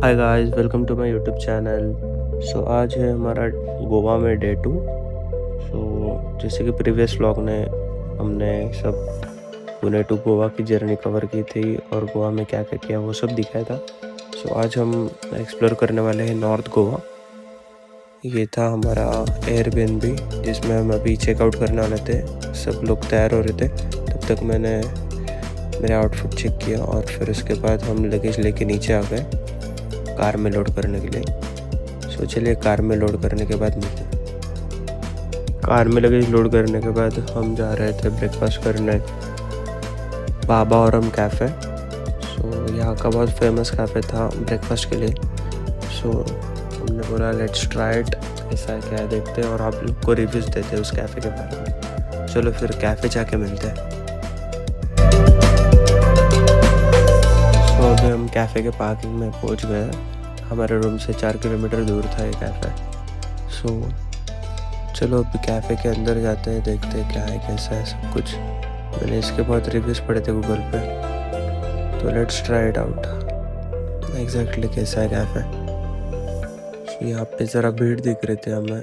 Hi guys, welcome to my YouTube channel. आज है हमारा गोवा में डे 2। जैसे कि प्रीवियस व्लॉग ने हमने सब पुणे टू गोवा की जर्नी कवर की थी और गोवा में क्या क्या किया वो सब दिखाया था। आज हम एक्सप्लोर करने वाले हैं नॉर्थ गोवा। ये था हमारा एयरबीएनबी जिसमें हम अभी चेकआउट करने वाले थे। सब लोग तैयार हो रहे थे, तब तक मैंने मेरा आउटफिट चेक किया और फिर उसके बाद हम लगेज लेके नीचे आ गए कार में लोड करने के लिए। चलिए कार में लोड करने के बाद कार में लगेज लोड करने के बाद हम जा रहे थे ब्रेकफास्ट करने बाबा औरम कैफ़े। यहाँ का बहुत फेमस कैफ़े था ब्रेकफास्ट के लिए। हमने बोला लेट्स ट्राई इट, ऐसा है क्या है देखते हैं और आप लोग को रिव्यूज़ देते हैं उस कैफ़े के बारे में। चलो फिर कैफ़े जाके मिलते हैं। अभी हम कैफ़े के पार्किंग में पहुंच गए। हमारे रूम से 4 किलोमीटर दूर था ये कैफ़े। चलो अभी कैफ़े के अंदर जाते हैं, देखते हैं क्या है कैसा है सब कुछ। मैंने इसके बहुत रिव्यूज़ पढ़े थे गूगल पे, तो let's try it out exactly कैसा है कैफ़े। यहाँ पे ज़रा भीड़ दिख रहे थे हमें,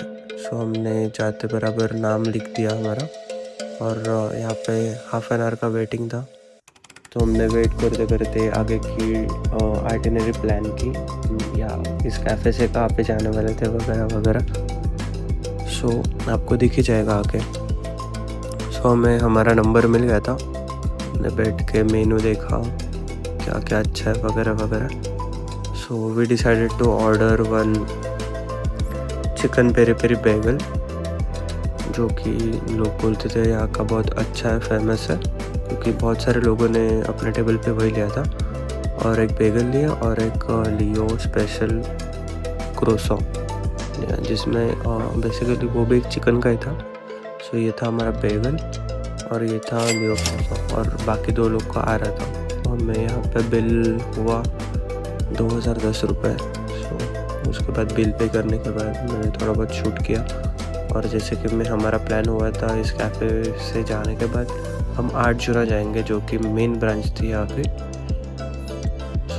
हमने जाते बराबर नाम लिख दिया हमारा और यहाँ पे हाफ एन आवर का वेटिंग था। तो हमने वेट करते करते आगे की आइटिनरी प्लान की या इस कैफ़े से कहाँ पे जाने वाले थे वगैरह वगैरह। आपको दिख ही जाएगा आगे। हमें हमारा नंबर मिल गया था। हमने बैठ के मेनू देखा क्या क्या अच्छा है वगैरह वगैरह। We decided to order 1 chicken peri peri bagel, जो कि लोग बोलते थे यहाँ का बहुत अच्छा है, फेमस है, क्योंकि बहुत सारे लोगों ने अपने टेबल पे वही लिया था। और एक बेगल लिया और एक लियो स्पेशल क्रोसो, जिसमें बेसिकली वो भी एक चिकन का ही था। ये था हमारा बेगल और ये था लियो क्रोसो और बाकी 2 लोग का आ रहा था। तो हमें यहाँ पे बिल हुआ 2010 रुपये। उसके बाद बिल पे करने के बाद मैंने थोड़ा बहुत शूट किया और जैसे कि हमारा प्लान हुआ था इस कैफ़े से जाने के बाद हम 8 जुना जाएंगे, जो कि मेन ब्रांच थी यहाँ पे।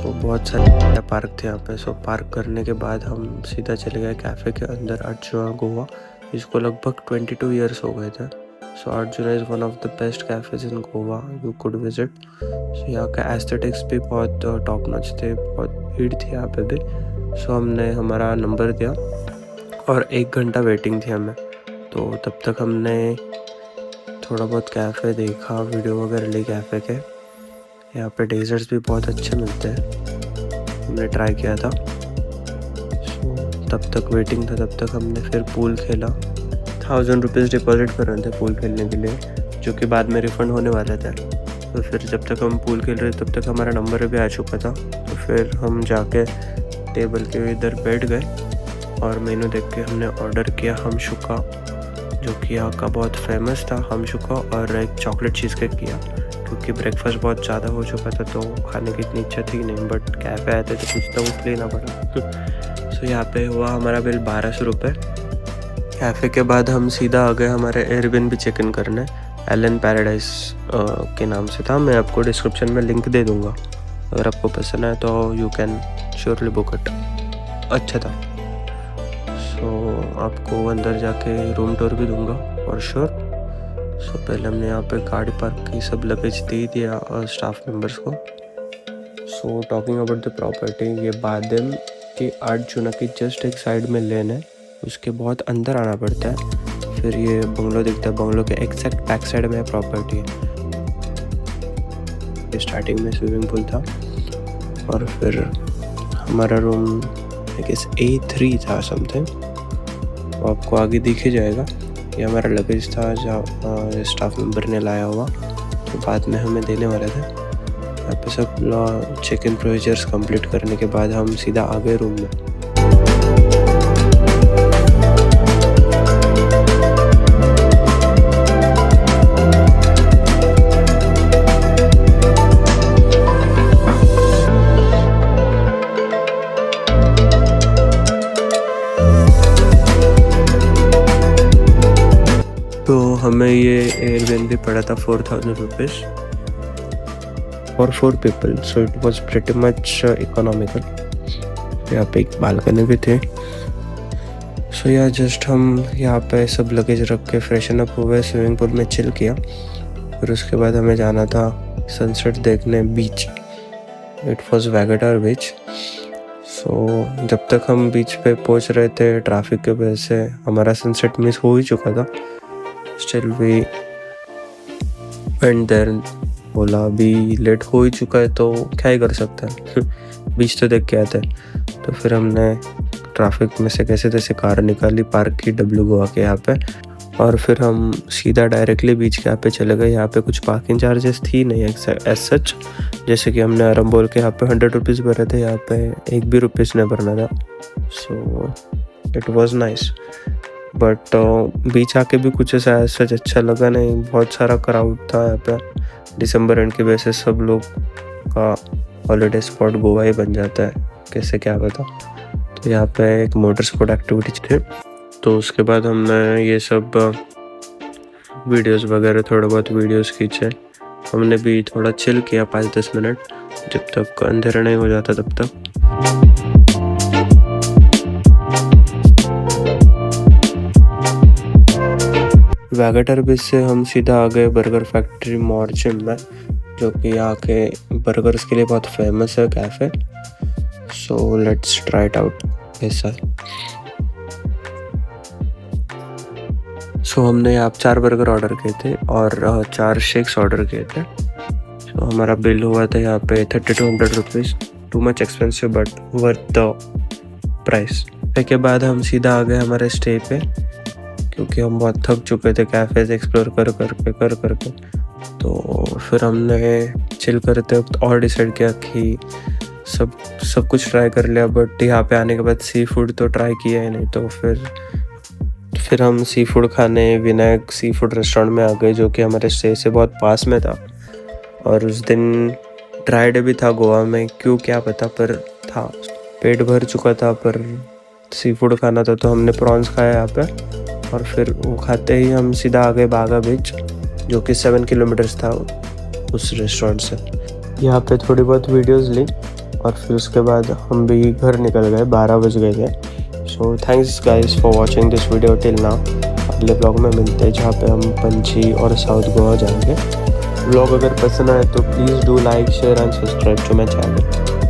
बहुत सारे पार्क थे यहाँ पे। पार्क करने के बाद हम सीधा चले गए कैफ़े के अंदर, अर्जुना गोवा। इसको लगभग 22 ईयर्स हो गए थे। Arjuna is one of the best cafes in Goa you could visit. यहाँ का एस्थेटिक्स भी बहुत टॉप नॉच थे, बहुत भीड़ थी यहाँ पे भी। हमने हमारा नंबर दिया और 1 घंटा वेटिंग थी हमें। तो तब तक हमने थोड़ा बहुत कैफ़े देखा, वीडियो वगैरह ली कैफ़े के। यहाँ पे डेजर्ट्स भी बहुत अच्छे मिलते हैं, हमने ट्राई किया था। तब तक वेटिंग था, तब तक हमने फिर पूल खेला। 1000 रुपीज़ डिपॉजिट कर रहे थे पूल खेलने के लिए, जो कि बाद में रिफ़ंड होने वाले थे। तो फिर जब तक हम पूल खेल रहे तब तक हमारा नंबर भी आ चुका था। तो फिर हम जाके टेबल के इधर बैठ गए और मेनू देख के हमने ऑर्डर किया हम शुका, जो कि यहाँ का बहुत फेमस था, हम शुका, और एक चॉकलेट चीज़ केक किया, क्योंकि ब्रेकफास्ट बहुत ज़्यादा हो चुका था तो खाने की इतनी इच्छा थी नहीं। बट कैफ़े आए थे तो कुछ तो कुछ लेना पड़ा। यहाँ पे हुआ हमारा बिल 1200 रुपये। कैफ़े के बाद हम सीधा आ गए हमारे एयरबीएनबी चेक इन करने। एलन पैराडाइज के नाम से था। मैं आपको डिस्क्रिप्शन में लिंक दे दूँगा, अगर आपको पसंद है तो you can surely book it. अच्छा था। आपको अंदर जाके रूम टूर भी दूंगा और श्योर। पहले हमने यहाँ पे गाड़ी पार्क की, सब लगेज दे दिया और स्टाफ मेंबर्स को। टॉकिंग अबाउट द प्रॉपर्टी, ये बादम की 8 जुना की जस्ट एक साइड में लेन है, उसके बहुत अंदर आना पड़ता है। फिर ये बंगलो दिखता है, बंगलो के एग्जैक्ट बैक साइड में प्रॉपर्टी है। स्टार्टिंग में स्विमिंग पूल था और फिर हमारा रूम आई गेस A3 था समथिंग। तो आपको आगे दिख ही जाएगा। ये हमारा लगेज था जहाँ स्टाफ मेंबर ने लाया हुआ, तो बाद में हमें देने वाले थे। यहाँ पे सब चेक इन प्रोसीजर्स कंप्लीट करने के बाद हम सीधा आ गए रूम में। तो हमें ये एयरबीएनबी पड़ा था 4000 rupees for 4 people, so it was pretty much economical। यहाँ पे एक बालकनी भी थी। सो या जस्ट हम यहाँ पे सब लगेज रख के फ्रेशन अप हुए, स्विमिंग पूल में चिल किया। फिर उसके बाद हमें जाना था सनसेट देखने बीच। इट वॉज वैगेटर बीच। सो जब तक हम बीच पे पहुँच रहे थे ट्रैफिक के वजह से हमारा सनसेट मिस हो ही चुका था। Still we went there. बोला अभी लेट हो ही चुका है तो क्या ही कर सकते हैं बीच तो देख के आते हैं। तो फिर हमने ट्रैफिक में से कैसे तैसे कार निकाली, पार्क की W गोवा के यहाँ पे, और फिर हम सीधा डायरेक्टली बीच के यहाँ पे चले गए। यहाँ पे कुछ पार्किंग चार्जेस थी नहीं एज सच, जैसे कि हमने आराम बोल के यहाँ पे 100 रुपीज़ भरे थे, यहाँ पे 1 भी रुपीज़ नहीं भरना था। So it was nice. But बीच आके भी कुछ ऐसा सच अच्छा लगा नहीं। बहुत सारा क्राउड था यहाँ पे। दिसंबर एंड की वजह से सब लोग का हॉलीडे स्पॉट गोवा ही बन जाता है, कैसे क्या पता। तो यहाँ पे एक मोटर स्पोर्ट एक्टिविटी थी। तो उसके बाद हमने ये सब वीडियोस वगैरह थोड़ा बहुत वीडियोस खींचे। हमने भी थोड़ा चिल किया 5-10 मिनट, जब तक अंधेरा नहीं हो जाता तब तक। वैगेटर बीच से हम सीधा आ गए बर्गर फैक्ट्री मॉर्जिम में, जो कि यहाँ के बर्गर्स के लिए बहुत फेमस है cafe. So let's try it out कैसा है। सो हमने यहाँ 4 बर्गर ऑर्डर किए थे और 4 शेक्स ऑर्डर किए थे। सो हमारा बिल हुआ था यहाँ पे 3200 rupees. Too much expensive but worth the price. के बाद हम सीधा आ गए हमारे स्टे पे, क्योंकि हम बहुत थक चुके थे कैफ़ेज एक्सप्लोर कर करके। तो फिर हमने चिल करते वक्त और डिसाइड किया कि सब कुछ ट्राई कर लिया, बट यहाँ पे आने के बाद सी फूड तो ट्राई किया ही नहीं। तो फिर हम सी फूड खाने विनायक सी फूड रेस्टोरेंट में आ गए, जो कि हमारे स्टे से बहुत पास में था। और उस दिन ड्राई डे भी था गोवा में, क्यों क्या पता, पर था। पेट भर चुका था पर सी फूड खाना था, तो हमने प्रॉन्स खाया यहाँ पे। और फिर वो खाते ही हम सीधा आ गए बागा बीच, जो कि 7 किलोमीटर्स था उस रेस्टोरेंट से। यहाँ पे थोड़ी बहुत वीडियोस ली और फिर उसके बाद हम भी घर निकल गए। 12 बज गए थे। So thanks guys for watching this video till now. अगले ब्लॉग में मिलते हैं, जहाँ पे हम पंची और साउथ गोवा जाएंगे। ब्लॉग अगर पसंद आए तो please do like share and subscribe to my channel.